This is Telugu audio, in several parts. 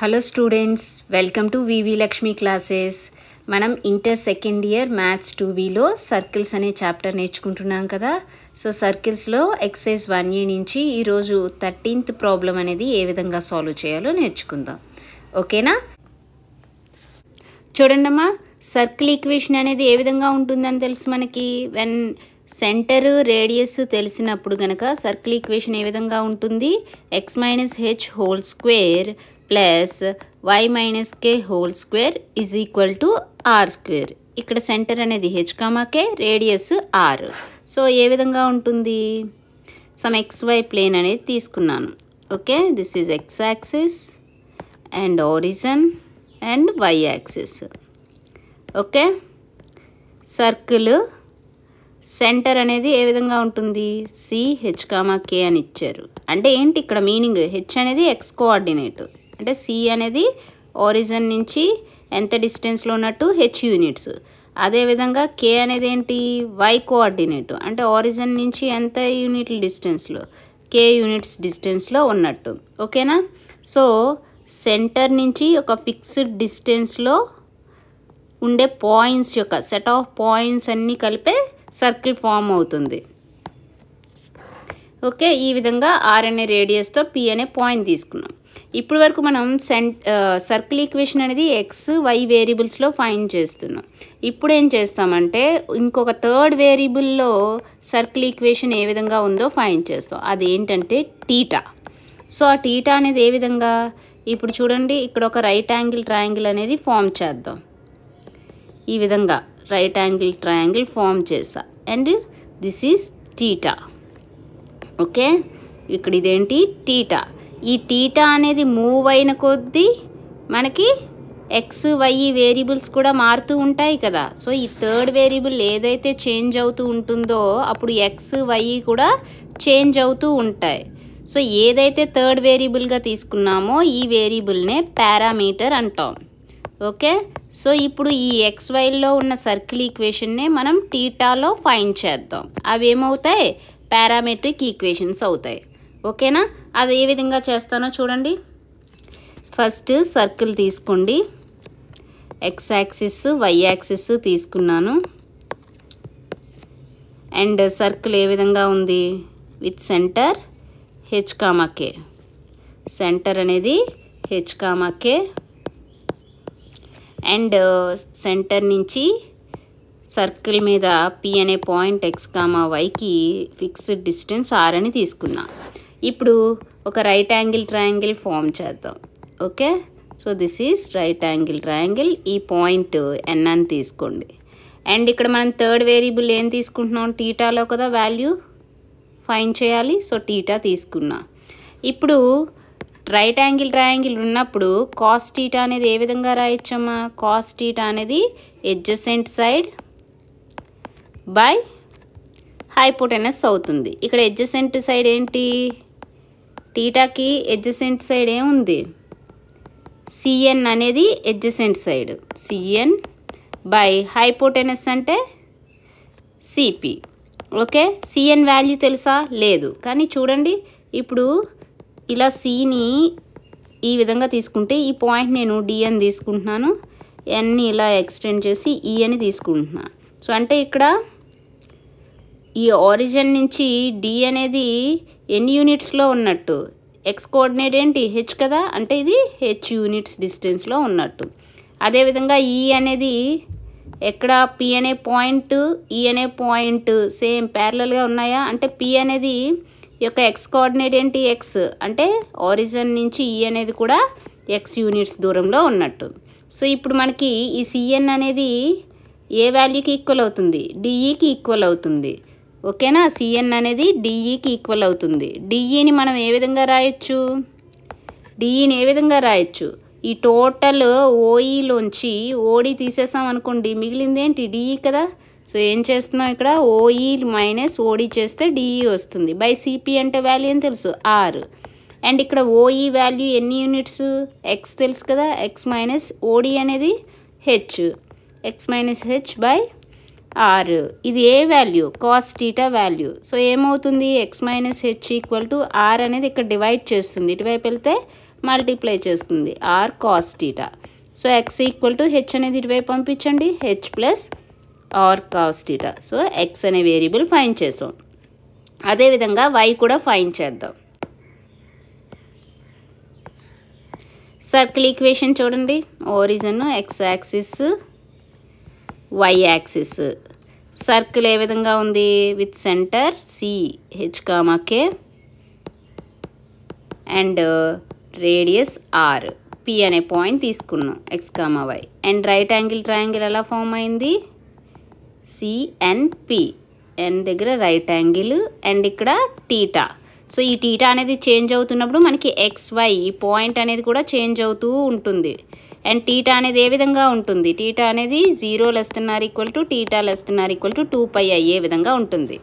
Hello students, welcome to VV Lakshmi classes. మనం ఇంటర్ సెకండ్ ఇయర్ మ్యాథ్స్ 2Bలో సర్కిల్స్ అనే చాప్టర్ నేర్చుకుంటున్నాం కదా. సో సర్కిల్స్లో ఎక్సర్సైజ్ 1A నుంచి ఈరోజు 13th ప్రాబ్లం అనేది ఏ విధంగా సాల్వ్ చేయాలో నేర్చుకుందాం. ఓకేనా? చూడండమ్మా, సర్కిల్ ఈక్వేషన్ అనేది ఏ విధంగా ఉంటుందని తెలుసు మనకి. వెన్ సెంటర్ రేడియస్ తెలిసినప్పుడు కనుక సర్కిల్ ఈక్వేషన్ ఏ విధంగా ఉంటుంది? x minus h whole square plus y minus k whole square is equal to r square. ఇక్కడ సెంటర్ అనేది H comma k, radius r. So ఏ విధంగా ఉంటుంది? సమ్ XY ప్లేన్ అనేది తీసుకున్నాను. Okay, this is x axis and origin and y axis. Okay, circle centre అనేది ఏ విధంగా ఉంటుంది? CH, K అని ఇచ్చారు. అంటే ఏంటి ఇక్కడ మీనింగ్? హెచ్ అనేది x కోఆర్డినేట్, అంటే C అనేది ఆరిజిన్ నుంచి ఎంత డిస్టెన్స్లో ఉన్నట్టు హెచ్ యూనిట్స్. అదేవిధంగా K అనేది ఏంటి? y కోఆర్డినేట్, అంటే ఆరిజిన్ నుంచి ఎంత యూనిట్ల డిస్టెన్స్లో? K యూనిట్స్ డిస్టెన్స్లో ఉన్నట్టు. ఓకేనా? సో సెంటర్ నుంచి ఒక ఫిక్స్డ్ డిస్టెన్స్లో ఉండే పాయింట్స్ యొక్క సెట్ ఆఫ్ పాయింట్స్ అన్నీ కలిపే సర్కిల్ ఫామ్ అవుతుంది. ఓకే, ఈ విధంగా ఆర్ అనే రేడియస్తో పి అనే పాయింట్ తీసుకున్నాం. ఇప్పుడు వరకు మనం సర్కిల్ ఈక్వేషన్ అనేది XY వేరియబుల్స్లో ఫైండ్ చేస్తున్నాం. ఇప్పుడు ఏం చేస్తామంటే ఇంకొక థర్డ్ వేరియబుల్లో సర్కిల్ ఈక్వేషన్ ఏ విధంగా ఉందో ఫైండ్ చేస్తాం. అదేంటంటే టీటా. సో ఆ టీటా అనేది ఏ విధంగా? ఇప్పుడు చూడండి, ఇక్కడ ఒక రైట్ యాంగిల్ ట్రయాంగిల్ అనేది ఫామ్ చేద్దాం. ఈ విధంగా రైట్ యాంగిల్ ట్రయాంగిల్ ఫామ్ చేసా and this is theta. Okay, ఇక్కడ ఇదేంటి? టీటా. ఈ టీటా అనేది మూవ్ అయిన కొద్దీ మనకి XY వేరియబుల్స్ కూడా మారుతూ ఉంటాయి కదా. సో ఈ థర్డ్ వేరియబుల్ ఏదైతే చేంజ్ అవుతూ ఉంటుందో అప్పుడు XY కూడా చేంజ్ అవుతూ ఉంటాయి. సో ఏదైతే థర్డ్ వేరియబుల్గా తీసుకున్నామో ఈ వేరియబుల్నే పారామీటర్ అంటాం. ఓకే, సో ఇప్పుడు ఈ XYలో ఉన్న సర్కిల్ ఈక్వేషన్నే మనం టీటాలో ఫైండ్ చేద్దాం. అవి ఏమవుతాయి? పారామెట్రిక్ ఈక్వేషన్స్ అవుతాయి. ఓకేనా? అది ఏ విధంగా చేస్తానో చూడండి. ఫస్ట్ సర్కిల్ తీసుకోండి. X యాక్సిస్, Y యాక్సిస్ తీసుకున్నాను. అండ్ సర్కిల్ ఏ విధంగా ఉంది? With center H comma k. Center అనేది హెచ్ కామాకే అండ్ సెంటర్ నుంచి సర్కిల్ మీద P అనే పాయింట్ X, Yకి ఫిక్స్డ్ డిస్టెన్స్ R అని తీసుకున్నా. ఇప్పుడు ఒక రైట్ యాంగిల్ ట్రయాంగిల్ ఫామ్ చేద్దాం. Okay, so this is right angle triangle. ఈ పాయింట్ N అని తీసుకోండి. అండ్ ఇక్కడ మనం థర్డ్ వేరియబుల్ ఏం తీసుకుంటున్నాం? టీటాలో కదా వాల్యూ ఫైండ్ చేయాలి. సో టీటా తీసుకున్నా. ఇప్పుడు రైట్ యాంగిల్ ట్రయాంగిల్ ఉన్నప్పుడు కాస్ టీటా అనేది ఏ విధంగా రాయొచ్చమ్మా? కాస్ టీటా అనేది ఎడ్జసెంట్ సైడ్ బై హైపోటెనస్ అవుతుంది. ఇక్కడ ఎడ్జసెంట్ సైడ్ ఏంటి? టీటాకి ఎడ్జసెంట్ సైడ్ ఏముంది? CN అనేది adjacent side, CN by hypotenuse అంటే CP. ఓకే, CN వాల్యూ తెలుసా? లేదు. కానీ చూడండి, ఇప్పుడు ఇలా Cని ఈ విధంగా తీసుకుంటే ఈ పాయింట్ నేను D అని తీసుకుంటున్నాను. Nని ఇలా ఎక్స్టెండ్ చేసి E అని తీసుకుంటున్నాను. సో అంటే ఇక్కడ ఈ ఆరిజిన్ నుంచి D అనేది ఎన్ని యూనిట్స్లో ఉన్నట్టు? X కోఆర్డినేట్ ఏంటి? హెచ్ కదా, అంటే ఇది హెచ్ యూనిట్స్ డిస్టెన్స్లో ఉన్నట్టు. అదేవిధంగా E అనేది ఎక్కడ? P అనే పాయింట్, E అనే పాయింట్ సేమ్ ప్యారలల్గా ఉన్నాయా? అంటే P అనేది యొక్క X కోఆర్డినేట్ ఏంటి? X, అంటే ఆరిజిన్ నుంచి E అనేది కూడా X యూనిట్స్ దూరంలో ఉన్నట్టు. సో ఇప్పుడు మనకి ఈ CN అనేది ఏ వాల్యూకి ఈక్వల్ అవుతుంది? DEకి ఈక్వల్ అవుతుంది. ఓకేనా? CN అనేది DEకి ఈక్వల్ అవుతుంది. DEని మనం ఏ విధంగా రాయొచ్చు? DEని ఏ విధంగా రాయొచ్చు? ఈ టోటల్ OEలోంచి OD తీసేసాం అనుకోండి, మిగిలింది ఏంటి? DE కదా. సో ఏం చేస్తున్నాం ఇక్కడ? OE మైనస్ OD చేస్తే DE వస్తుంది. బై CP అంటే వాల్యూ ఏం తెలుసు? R. అండ్ ఇక్కడ OE వాల్యూ ఎన్ని యూనిట్స్? X తెలుసు కదా. X మైనస్ OD అనేది H, X minus H by R. ఇది ఏ value? Cos theta value. So ఏమవుతుంది? X minus H equal to R అనేది ఇక్కడ డివైడ్ చేస్తుంది. ఇటువైపు వెళ్తే మల్టిప్లై చేస్తుంది R cos theta. So x equal to H అనేది ఇటువైపు పంపించండి, H plus are cos theta. So x అనే వేరియబుల్ ఫైండ్ చేసాం. అదేవిధంగా వై కూడా ఫైండ్ చేద్దాం. సర్కిల్ ఈక్వేషన్ చూడండి, origin x axis, y axis. Circle ఏ విధంగా ఉంది, with center C H comma K and radius R, P అనే పాయింట్ తీసుకున్నాం x comma y. And right angle triangle ఎలా ఫామ్ అయింది, సిఎన్పి, ఎన్ దగ్గర రైట్ యాంగిల్ అండ్ ఇక్కడ టీటా. సో ఈ టీటా అనేది చేంజ్ అవుతున్నప్పుడు మనకి ఎక్స్ వై ఈ పాయింట్ అనేది కూడా చేంజ్ అవుతూ ఉంటుంది. అండ్ టీటా అనేది ఏ విధంగా ఉంటుంది, టీటా అనేది 0 ≤ టీటా ≤ 2π అయ్యే విధంగా ఉంటుంది.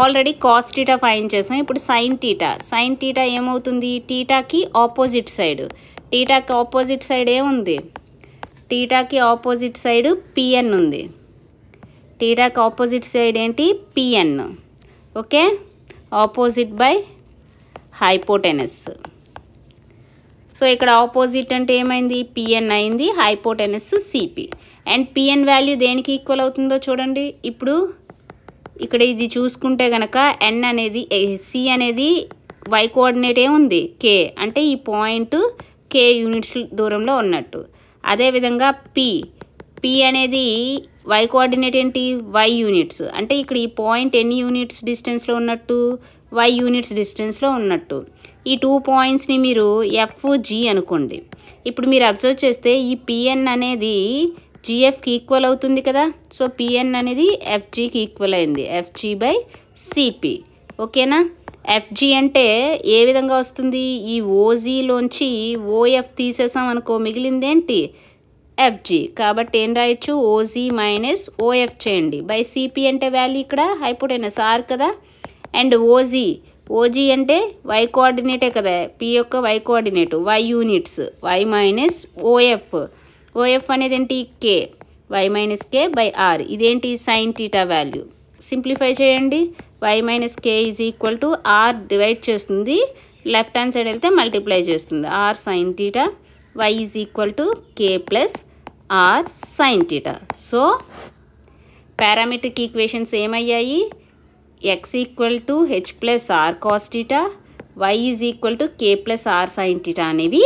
ఆల్రెడీ కాస్ టీటా ఫైండ్ చేసాం. ఇప్పుడు సైన్ టీటా. సైన్ టీటా ఏమవుతుంది, టీటాకి ఆపోజిట్ సైడ్. టీటాకి ఆపోజిట్ సైడ్ ఏముంది, టీటాకి ఆపోజిట్ సైడ్ పిఎన్ ఉంది. టీటాకి ఆపోజిట్ సైడ్ ఏంటి, PN. Okay, opposite by hypotenuse. So ఇక్కడ ఆపోజిట్ అంటే ఏమైంది, పిఎన్ అయింది, hypotenuse CP. And PN value దేనికి ఈక్వల్ అవుతుందో చూడండి. ఇప్పుడు ఇక్కడ ఇది చూసుకుంటే కనుక ఎన్ అనేది సి అనేది వై కోఆర్డినేట్ ఏముంది, కే, అంటే ఈ పాయింట్ కే యూనిట్స్ దూరంలో ఉన్నట్టు. అదేవిధంగా పి అనేది వై కోఆర్డినేట్ ఏంటి, వై యూనిట్స్, అంటే ఇక్కడ ఈ పాయింట్ ఎన్ని యూనిట్స్ డిస్టెన్స్లో ఉన్నట్టు, వై యూనిట్స్ డిస్టెన్స్లో ఉన్నట్టు. ఈ 2 పాయింట్స్ని మీరు ఎఫ్ జీ అనుకోండి. ఇప్పుడు మీరు అబ్జర్వ్ చేస్తే ఈ పిఎన్ అనేది జిఎఫ్కి ఈక్వల్ అవుతుంది కదా. సో పిఎన్ అనేది ఎఫ్జీకి ఈక్వల్ అయింది, ఎఫ్జీ బై సిపి. ఓకేనా. ఎఫ్జీ అంటే ఏ విధంగా వస్తుంది, ఈ ఓజీలోంచి ఓఎఫ్ తీసేసాం అనుకో, మిగిలిందేంటి ఎఫ్జీ. కాబట్టి ఏం రాయొచ్చు, ఓజీ మైనస్ ఓఎఫ్ చేయండి బై సిపి అంటే వాల్యూ ఇక్కడ హైపోటెనస్ ఆర్ కదా. అండ్ ఓజీ అంటే వై కోఆర్డినేటే కదా, పి యొక్క y coordinate, y units, y minus OF అనేది ఏంటి K, y minus K by R. ఇదేంటి సైన్ టీటా వాల్యూ. సింప్లిఫై చేయండి, y minus K is equal to R divide చేస్తుంది, లెఫ్ట్ హ్యాండ్ సైడ్ వెళ్తే మల్టిప్లై చేస్తుంది, R sine theta, y is equal to k plus r sin theta. So parametric equations ఏమయ్యాయి, x equal to H plus are cos theta, y is equal to k plus are sine theta అనేవి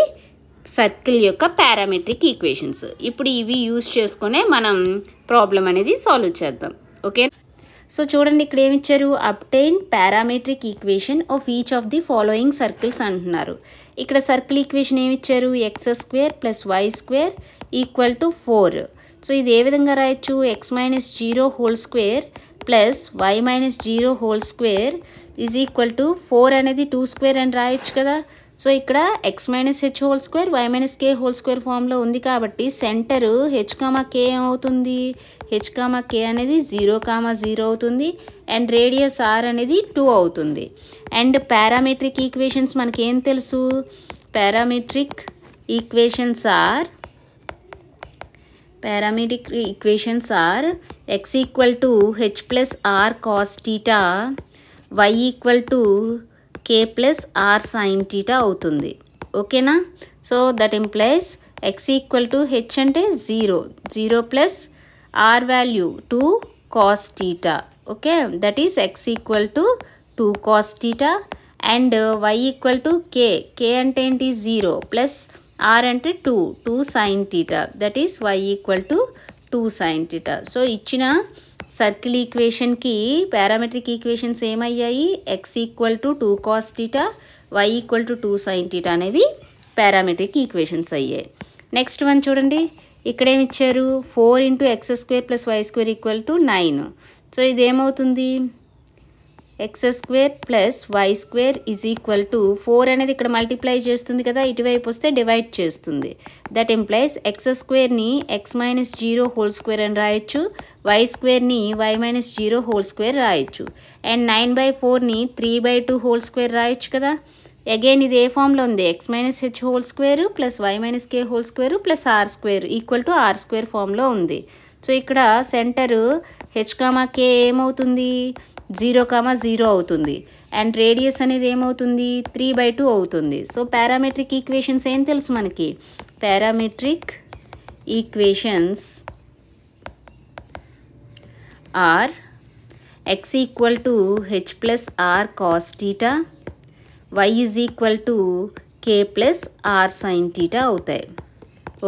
సర్కిల్ యొక్క పారామెట్రిక్ ఈక్వేషన్స్. ఇప్పుడు ఇవి యూజ్ చేసుకునే మనం ప్రాబ్లం అనేది సాల్వ్ చేద్దాం. ఓకే, సో చూడండి ఇక్కడ ఏమి ఇచ్చారు, obtain parametric equation of each of the following circles అంటున్నారు. ఇక్కడ సర్కిల్ ఈక్వేషన్ ఏమి ఇచ్చారు, x² + y² = 4. సో ఇది ఏ విధంగా రాయొచ్చు, x - 0 whole square plus y - 0 whole square is equal to 4 అనేది 2² అని రాయొచ్చు కదా. సో ఇక్కడ x - h whole square, y - k whole square ఫామ్లో ఉంది కాబట్టి సెంటరు h, k ఏమవుతుంది, h, k అనేది 0, 0 అవుతుంది. అండ్ రేడియస్ r అనేది 2 అవుతుంది. అండ్ పారామెట్రిక్ ఈక్వేషన్స్ మనకేం తెలుసు, parametric equations are x equal to H plus are cos theta, y equal to k plus are sine theta అవుతుంది. ఓకేనా. So that implies x equal to h అంటే 0 plus r value 2 cos theta. Okay, that is x equal to 2 cos theta. And y equal to k అంటే ఏంటి 0 ప్లస్ ఆర్ అంటే 2 sine theta, that is y equal to 2 sine theta. So ఇచ్చిన సర్కిల్ ఈక్వేషన్కి పారామెట్రిక్ ఈక్వేషన్స్ ఏమయ్యాయి, x equal to 2 cos theta, y equal to 2 sine theta అనేవి పారామెట్రిక్ ఈక్వేషన్స్ అయ్యాయి. నెక్స్ట్ వన్ చూడండి, ఇక్కడేమి ఇచ్చారు, 4 × x² + y² = 9. సో ఇదేమవుతుంది, x² + y² is equal to 4 అనేది ఇక్కడ మల్టిప్లై చేస్తుంది కదా, ఇటువైపు వస్తే డివైడ్ చేస్తుంది. దట్ ఇంప్లైస్ x²ని x - 0 హోల్ స్క్వేర్ అని రాయొచ్చు, y²ని y - 0 హోల్ స్క్వేర్ రాయొచ్చు. అండ్ 9/4ని 3/2 హోల్ స్క్వేర్ రాయొచ్చు కదా. అగైన్ ఇది ఏ ఫామ్లో ఉంది, x - h whole square plus y - k whole square plus r² equal to r² ఫామ్లో ఉంది. సో ఇక్కడ సెంటరు h, k ఏమవుతుంది, 0, 0 అవుతుంది. అండ్ రేడియస్ అనేది ఏమవుతుంది 3/2 అవుతుంది. సో పారామెట్రిక్ ఈక్వేషన్స్ ఏం తెలుసు మనకి, parametric equations are x equal to h plus are cos theta, y is equal to k plus are sine theta అవుతాయి.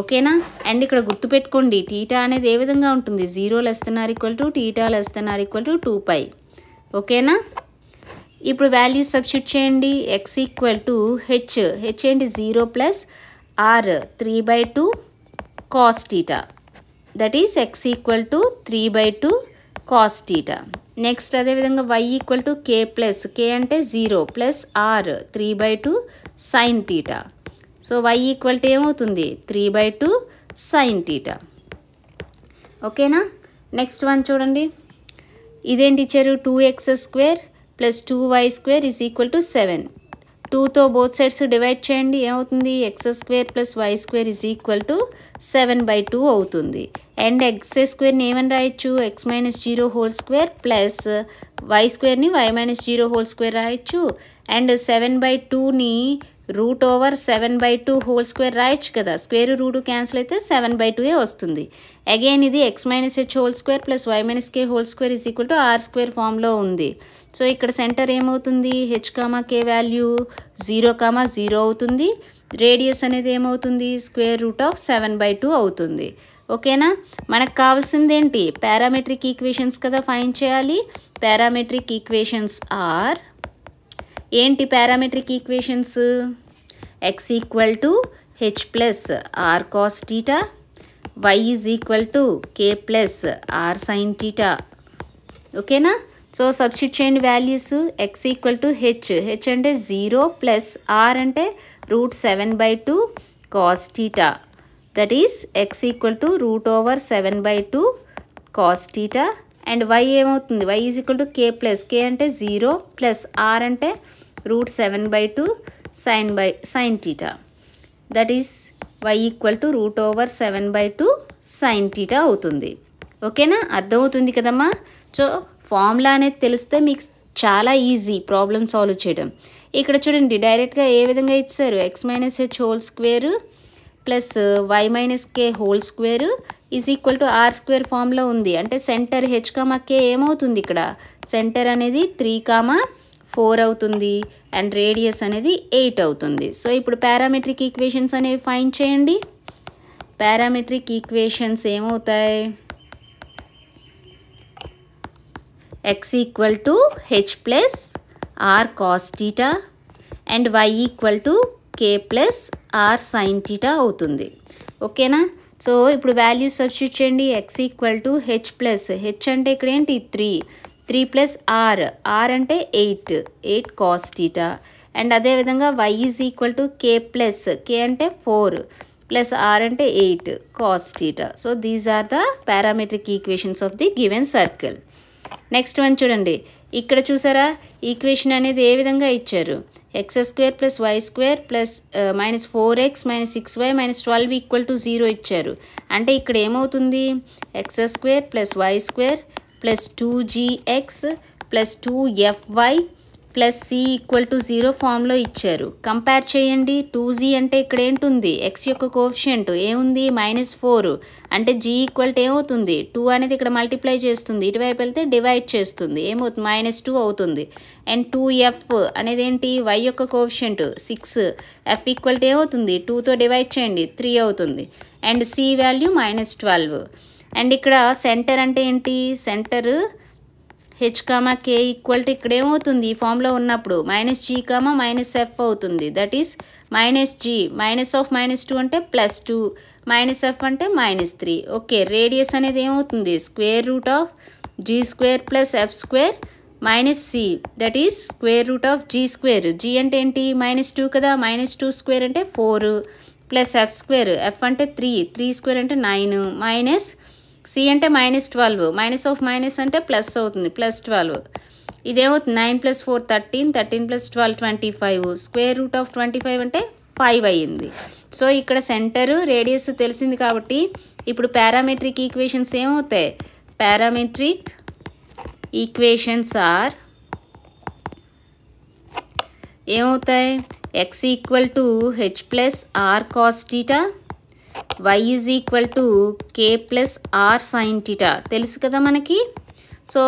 ఓకేనా. అండ్ ఇక్కడ గుర్తుపెట్టుకోండి టీటా అనేది ఏ విధంగా ఉంటుంది, 0 ≤ θ ≤ 2π. ఓకేనా. ఇప్పుడు వాల్యూస్ సబ్స్టిట్యూట్ చేయండి. x ఈక్వల్ టు h ఏంటి 0 plus r 3/2 cos theta, that is x equal to 3/2 cos theta. Next అదేవిధంగా y equal to k plus k అంటే 0 plus r 3/2 sign theta. So y equal to ఏమవుతుంది 3/2 సైన్ టీటా. ఓకేనా. నెక్స్ట్ వన్ చూడండి, ఇదేంటి ఇచ్చారు 2x² plus 2y² is equal to 7. 2తో బోత్ సైడ్స్ డివైడ్ చేయండి, ఏమవుతుంది x² plus y² is equal to 7/2 అవుతుంది. అండ్ x²ని ఏమని రాయొచ్చు, x-0² ప్లస్ y²ని y-0² రాయొచ్చు. అండ్ 7/2ని √7/2² రాయొచ్చు కదా, స్క్వేర్ రూట్ క్యాన్సిల్ అయితే 7/2 వస్తుంది. అగైన్ ఇది x-h² plus y-k² is equal to r² ఫామ్లో ఉంది. సో ఇక్కడ సెంటర్ ఏమవుతుంది, h, k వాల్యూ 0, 0 అవుతుంది. రేడియస్ అనేది ఏమవుతుంది √7/2 అవుతుంది. ఓకేనా. మనకు కావాల్సింది ఏంటి, పారామెట్రిక్ ఈక్వేషన్స్ కదా ఫైండ్ చేయాలి. పారామెట్రిక్ ఈక్వేషన్స్ ఆర్ ఏంటి, parametric equations x equal to h plus are cos theta, y is equal to k plus are sine theta. ఓకేనా. సో సబ్స్టిట్యూట్ చేయండి values. x equal to h అంటే 0 ప్లస్ r అంటే √7/2 cos theta, that is x equal to √7/2 cos theta. And y ఏమవుతుంది, y is equal to k plus k అంటే 0 ప్లస్ r అంటే √7/2 sign theta, that is y equal to √7/2 sign theta అవుతుంది. ఓకేనా. అర్థమవుతుంది కదమ్మా. సో ఫార్ములా అనేది తెలిస్తే మీకు చాలా ఈజీ ప్రాబ్లమ్ సాల్వ్ చేయడం. ఇక్కడ చూడండి డైరెక్ట్గా ఏ విధంగా ఇచ్చారు, x-h² plus y-k² is equal to r² ఫామ్లో ఉంది. అంటే సెంటర్ h, k ఏమవుతుంది, ఇక్కడ సెంటర్ అనేది 3, 4 అవుతుంది. అండ్ రేడియస్ అనేది 8 అవుతుంది. సో ఇప్పుడు పారామెట్రిక్ ఈక్వేషన్స్ అనేవి ఫైండ్ చేయండి. పారామెట్రిక్ ఈక్వేషన్స్ ఏమవుతాయి, x equal to h plus are cos theta and y equal to k plus are sine theta అవుతుంది. ఓకేనా. సో ఇప్పుడు వాల్యూస్ సబ్స్టిట్యూట్ చేయండి. x equal to h plus h అంటే ఇక్కడ ఏంటి 3 ప్లస్ r అంటే 8 కాస్ టీటా. అండ్ అదేవిధంగా y is equal to k plus k అంటే 4 ప్లస్ r అంటే 8 cos theta. So these are the parametric equations of the given circle. Next one చూడండి, ఇక్కడ చూసారా ఈక్వేషన్ అనేది ఏ విధంగా ఇచ్చారు, x² plus y² plus -4x -6y -12 equal to 0 ఇచ్చారు. అంటే ఇక్కడ ఏమవుతుంది, x² plus y² plus 2gx plus 2fy plus c equal to 0 ఫామ్లో ఇచ్చారు. కంపేర్ చేయండి. 2g అంటే ఇక్కడ ఏంటుంది, x యొక్క కోఎఫిషియంట్ ఏముంది -4, అంటే g ఈక్వల్ టు ఏమవుతుంది 2 అనేది ఇక్కడ మల్టిప్లై చేస్తుంది, ఇటువైపు వెళ్తే డివైడ్ చేస్తుంది, ఏమవుతుంది -2 అవుతుంది. అండ్ 2f అనేది ఏంటి, y యొక్క కోఎఫిషియంట్ 6, f ఈక్వల్ టు ఏమవుతుంది 2తో డివైడ్ చేయండి 3 అవుతుంది. And c value -12. అండ్ ఇక్కడ సెంటర్ అంటే ఏంటి, centre h, k equal to ఇక్కడ ఏమవుతుంది ఈ ఫామ్లో ఉన్నప్పుడు -g, -f అవుతుంది. దట్ ఈస్ -g -2 అంటే +2 -f అంటే -3. ఓకే. రేడియస్ అనేది ఏమవుతుంది √g² plus f² -c, that is √g². g అంటే ఏంటి -2 కదా, -2² అంటే 4 ప్లస్ f² f అంటే 3² అంటే 9 మైనస్ c అంటే -12 -of అంటే ప్లస్ అవుతుంది +12. ఇదేమవుతుంది 9 + 4 13 13 + 12 25 √25 అంటే 5 అయ్యింది. సో ఇక్కడ సెంటర్ రేడియస్ తెలిసింది కాబట్టి ఇప్పుడు పారామెట్రిక్ ఈక్వేషన్స్ ఏమవుతాయి, పారామెట్రిక్ ఈక్వేషన్స్ ఆర్ ఏమవుతాయి? X equal to H plus are cos theta, y is equal to K plus are sine theta తెలుసు కదా మనకి. సో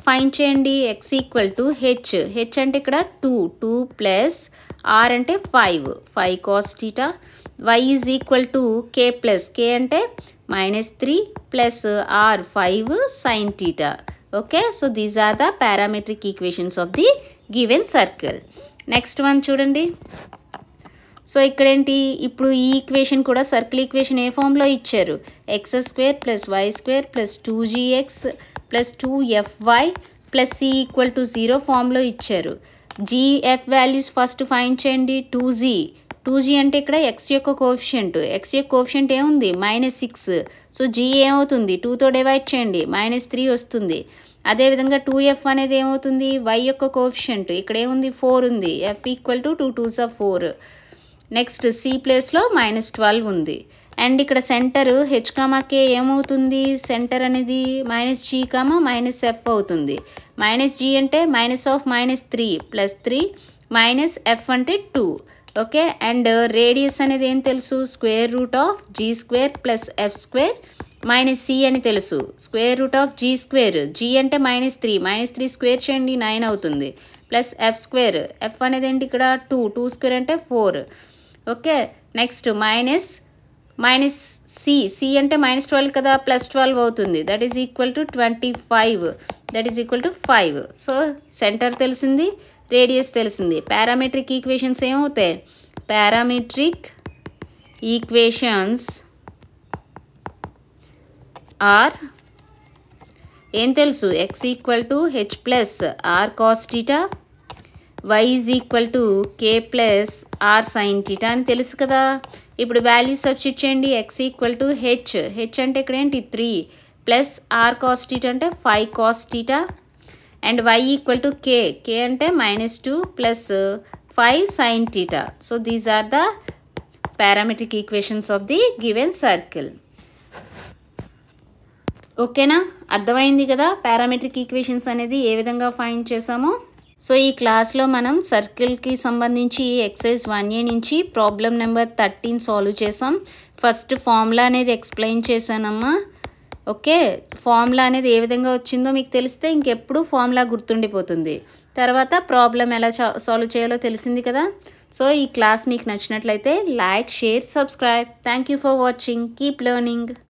ఫైండ్ చేయండి. X equal to H, H అంటే ఇక్కడ 2 ప్లస్ ఆర్ అంటే 5 cos theta, y is equal to K plus K అంటే -3 plus R 5 sine theta. Okay, so these are the parametric equations of the given circle. Next one చూడండి. సో ఇక్కడేంటి, ఇప్పుడు ఈ ఈక్వేషన్ కూడా సర్కిల్ ఈక్వేషన్ ఏ ఫామ్లో ఇచ్చారు? x² plus y² plus 2gx plus 2fy plus c equal to 0 ఫామ్లో ఇచ్చారు. gf వాల్యూస్ ఫస్ట్ ఫైండ్ చేయండి. 2g అంటే ఇక్కడ x యొక్క కోఎఫిషియంట్, x యొక్క కోఎఫిషియంట్ ఏముంది? -6. సో g ఏమవుతుంది? 2తో డివైడ్ చేయండి, -3 వస్తుంది. అదేవిధంగా 2f అనేది ఏమవుతుంది? y యొక్క కోఎఫిషియంట్, ఇక్కడ ఏముంది? 4 ఉంది. f equal to 2 2s 4. Next c ప్లేస్లో -12 ఉంది. అండ్ ఇక్కడ సెంటర్ h, k ఏమవుతుంది? సెంటర్ అనేది -g, -f అవుతుంది. -g అంటే -3 ప్లస్ 3 -f అంటే 2. ఓకే, అండ్ రేడియస్ అనేది ఏం తెలుసు? √g² ప్లస్ f² -c అని తెలుసు. √g², g అంటే -3 స్క్వేర్ చేయండి 9 అవుతుంది, ప్లస్ f², f అనేది ఏంటి ఇక్కడ? 2 అంటే 4. ఓకే, నెక్స్ట్ c అంటే -12 కదా, ప్లస్ 12 అవుతుంది. That is equal to 25, that is equal to 5. So centre తెలిసింది, రేడియస్ తెలిసింది. పారామెట్రిక్ ఈక్వేషన్స్ ఏమవుతాయి? పారామెట్రిక్ ఈక్వేషన్స్ ఆర్ ఏం తెలుసు? x equal to H plus are cos theta, y is equal to K plus are sine theta అని తెలుసు కదా. ఇప్పుడు వాల్యూస్ సబ్స్టిట్యూట్ చేయండి. x ఈక్వల్ టు హెచ్ అంటే ఇక్కడ ఏంటి? 3 ప్లస్ ఆర్ కాస్ టీటా అంటే 5 cos theta, and y equal to K అంటే -2 plus 5 sine theta. So these are the parametric equations of the given circle. ఓకేనా, అర్థమైంది కదా పారామెట్రిక్ ఈక్వేషన్స్ అనేది ఏ విధంగా ఫైండ్ చేసామో. సో ఈ క్లాస్లో మనం సర్కిల్కి సంబంధించి ఎక్సర్సైజ్ 1A నుంచి ప్రాబ్లం నెంబర్ 13 సాల్వ్ చేసాం. ఫస్ట్ ఫార్ములా అనేది ఎక్స్ప్లెయిన్ చేశానమ్మా. ఓకే, ఫార్ములా అనేది ఏ విధంగా వచ్చిందో మీకు తెలిస్తే ఇంకెప్పుడు ఫార్ములా గుర్తుండిపోతుంది. తర్వాత ప్రాబ్లం ఎలా సాల్వ్ చేయాలో తెలిసింది కదా. సో ఈ క్లాస్ మీకు నచ్చినట్లయితే like, share, subscribe. Thank you for watching. Keep learning.